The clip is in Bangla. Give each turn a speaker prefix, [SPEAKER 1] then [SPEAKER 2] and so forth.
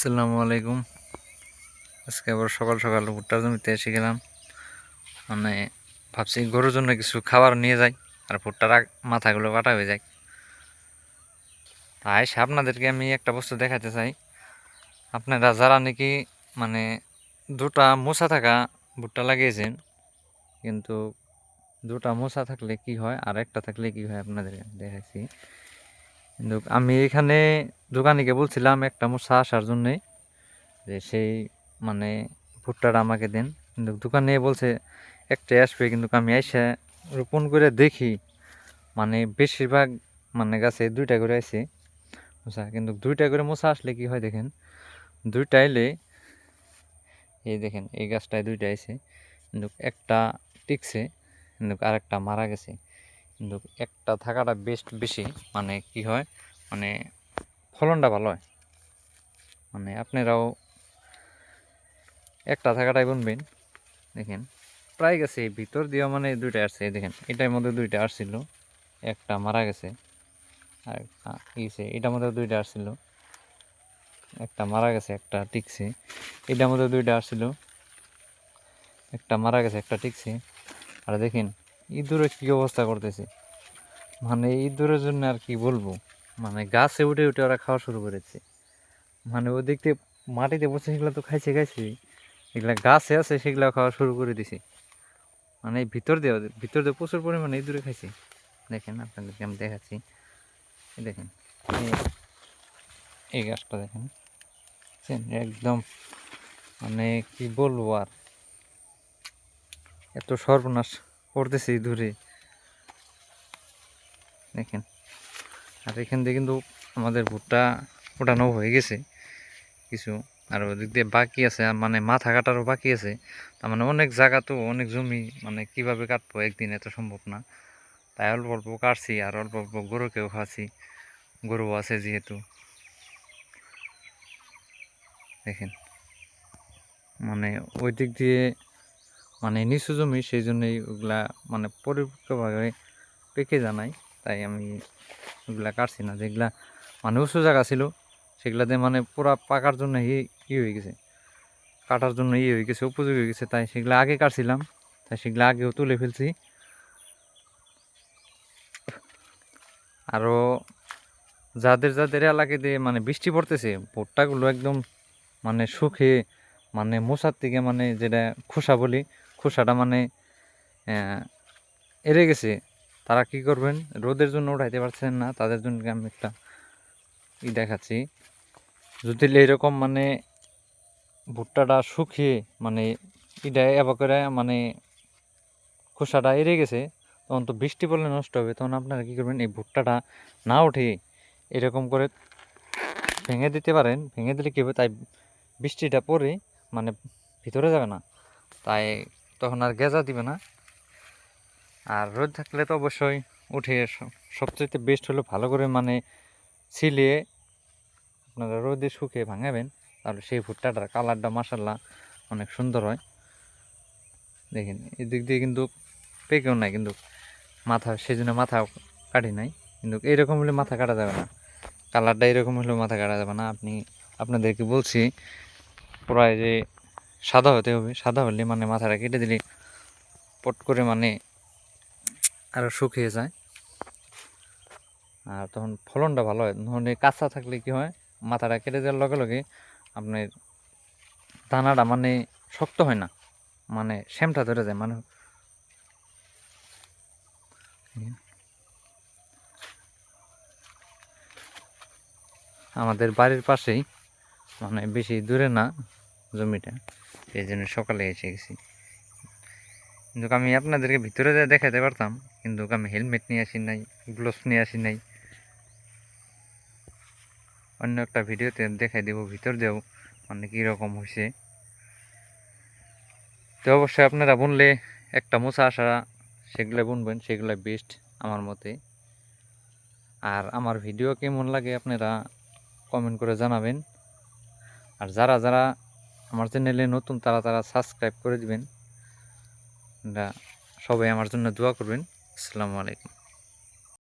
[SPEAKER 1] আসসালামু আলাইকুম। আজকে আবার সকাল সকাল ভুট্টার জমিতে এসে গেলাম। মানে ভাবছি গরুর জন্য কিছু খাবার নিয়ে যাই আর ভুট্টার মাথাগুলো কাটা হয়ে যায়। তাই আপনাদেরকে আমি একটা বস্তু দেখাতে চাই। আপনারা যারা নাকি মানে দুটা মোছা থাকা ভুট্টা লাগিয়েছেন, কিন্তু দুটা মোছা থাকলে কি হয় আর একটা থাকলে কি হয় আপনাদের দেখাচ্ছি। কিন্তু আমি এখানে দোকানিকে বলছিলাম একটা মোছা আসার জন্যে, যে সেই মানে ভুট্টাটা আমাকে দেন, কিন্তু দোকানে বলছে একটাই আসবে। কিন্তু আমি এসে রোপণ করে দেখি মানে বেশিরভাগ মানে গাছে দুইটা করে আছে মোছা। কিন্তু দুইটা করে মোছা আসলে কি হয় দেখেন, দুইটা এলে এই দেখেন এই গাছটায় দুইটা আছে, কিন্তু একটা টিকছে কিন্তু আরেকটা মারা গেছে। কিন্তু একটা থাকাটা বেস্ট বেশি, মানে কি হয় মানে ফলনটা ভালো হয়। মানে আপনারাও একটা থাকাটাই বুনবেন। দেখেন প্রায় গেছে ভিতর দিয়ে, মানে দুইটা আসছে দেখেন, এটার মধ্যে দুইটা আসছিল, একটা মারা গেছে। আর গেছে এটার মধ্যে দুইটা আসছিল, একটা মারা গেছে একটা টিকছে। এটার মধ্যে দুইটা আসছিল, একটা মারা গেছে একটা টিকছে। আর দেখেন ইঁদুরে কি অবস্থা করতেছে, মানে ইঁদুরের জন্য আর কি বলবো, মানে গাছে উঠে উঠে ওরা খাওয়া শুরু করেছে। মানে ও দেখতে মাটিতে বসে সেগুলো তো খাইছে খাইছে, এগুলা গাছে আছে সেগুলা খাওয়া শুরু করে দিছে। মানে ভিতর দিয়ে প্রচুর পরিমাণে ইঁদুরে খাইছে। দেখেন আপনাদেরকে আমি দেখাচ্ছি, দেখেন এই গাছটা দেখেন একদম, মানে কি বলবো আর, এত সর্বনাশ করতেছে ইঁদুরে। দেখেন আর এখান দিয়ে কিন্তু আমাদের ভুট্টা ওঠানো হয়ে গেছে কিছু, আর ওদিক দিয়ে বাকি আছে, মানে মাথা কাটারও বাকি আছে। তার মানে অনেক জায়গা তো, অনেক জমি, মানে কিভাবে কাটবো একদিন এত সম্ভব না। তাই অল্প অল্প কাটছি আর অল্প অল্প গরুকেও খাচ্ছি, গরু আছে যেহেতু। দেখেন মানে ওই দিক দিয়ে মানে নিচু জমি, সেই জন্যই ওগুলা মানে পরিপক্কভাবে পেকে জানাই। তাই আমি ওগুলা কাটছি না, যেগুলা মানে উঁচু জায়গা ছিল সেগুলাতে মানে পুরা পাকার জন্য ই হয়ে গেছে, কাটার জন্য হয়ে গেছে, উপযোগী হয়ে গেছে। তাই সেগুলা আগে কাটছিলাম, তাই সেগুলা আগেও তুলে ফেলছি। আরও যাদের যাদের এলাকায় দিয়ে মানে বৃষ্টি পড়তেছে, ভুট্টাগুলো একদম মানে শুকিয়ে, মানে মোচার থেকে মানে যেটা খোসা বলি, খোসাটা মানে এড়ে গেছে। তারা কি করবেন, রোদের জন্য উঠাইতে পারছেন না, তাদের জন্য আমি একটা দেখাচ্ছি। যদি এরকম মানে ভুট্টাটা শুকিয়ে মানে এবার করে মানে খোসাটা এড়ে গেছে, তখন তো বৃষ্টি পড়লে নষ্ট হবে। তখন আপনারা কি করবেন, এই ভুট্টাটা না উঠে এরকম করে ভেঙে দিতে পারেন। ভেঙে দিলে কী হবে, তাই বৃষ্টিটা পড়ে মানে ভিতরে যাবে না, তাই তখন আর গেজা দিবে না। আর রোদ থাকলে তো অবশ্যই উঠে সবচেয়ে বেস্ট হলো ভালো করে মানে ছিলিয়ে আপনারা রোদে শুকিয়ে ভাঙাবেন, তাহলে সেই ভুট্টাটার কালারটা মাসাল্লাহ অনেক সুন্দর হয়। দেখেন এদিক দিয়ে কিন্তু পেকেও নাই, কিন্তু মাথা সেই জন্য মাথা কাটি নাই। কিন্তু এইরকম হলে মাথা কাটা যাবে না, কালারটা এরকম হলেও মাথা কাটা যাবে না। আপনাদেরকে বলছি প্রায় যে সাদা হতে হবে, সাদা হলে মানে মাথাটা কেটে দিলে পট করে মানে আরও শুকিয়ে যায়, আর তখন ফলনটা ভালো হয়। ধরুন কাঁচা থাকলে কি হয়, মাথাটা কেটে দেওয়ার লগে লগে আপনার দানাটা মানে শক্ত হয় না, মানে শ্যামটা ধরে যায় মানে। আমাদের বাড়ির পাশেই, মানে বেশি দূরে না জমিটা, সেই জন্য সকালে এসে গেছি। কিন্তু আমি আপনাদেরকে ভিতরে যা দেখাতে পারতাম, কিন্তু আমি হেলমেট নিয়ে আসি নাই, গ্লোভস নিয়ে আসি নাই। অন্য একটা ভিডিওতে দেখাই দেবো ভিতর দেও মানে কীরকম হয়েছে। তো অবশ্যই আপনারা বুনলে একটা মোচা আসা সেগুলো বুনবেন, সেগুলো বেস্ট আমার মতে। আর আমার ভিডিও কেমন লাগে আপনারা কমেন্ট করে জানাবেন। আর যারা যারা আমার চ্যানেলে নতুন তারা তারা সাবস্ক্রাইব করে দিবেন। সবাই আমার জন্য দোয়া করবেন। আসসালামু আলাইকুম।